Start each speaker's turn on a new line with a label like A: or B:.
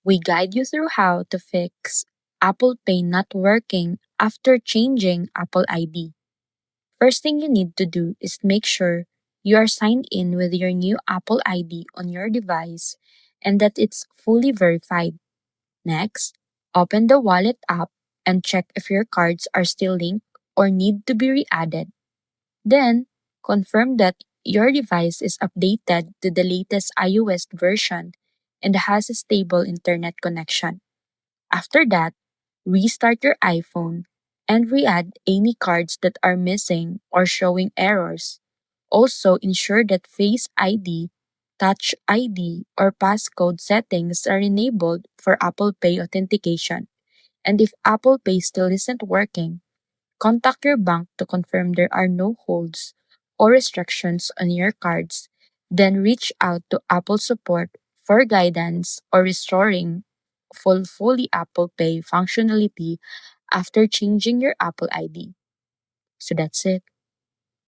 A: We guide you through how to fix Apple Pay not working after changing Apple ID. First thing you need to do is make sure you are signed in with your new Apple ID on your device and that it's fully verified. Next, open the wallet app and check if your cards are still linked or need to be re-added. Then, confirm that your device is updated to the latest iOS version and has a stable internet connection. After that, restart your iPhone and re-add any cards that are missing or showing errors. Also, ensure that Face ID, Touch ID, or passcode settings are enabled for Apple Pay authentication. And if Apple Pay still isn't working, contact your bank to confirm there are no holds or restrictions on your cards. Then reach out to Apple support for guidance or restoring fully Apple Pay functionality after changing your Apple ID. So that's it.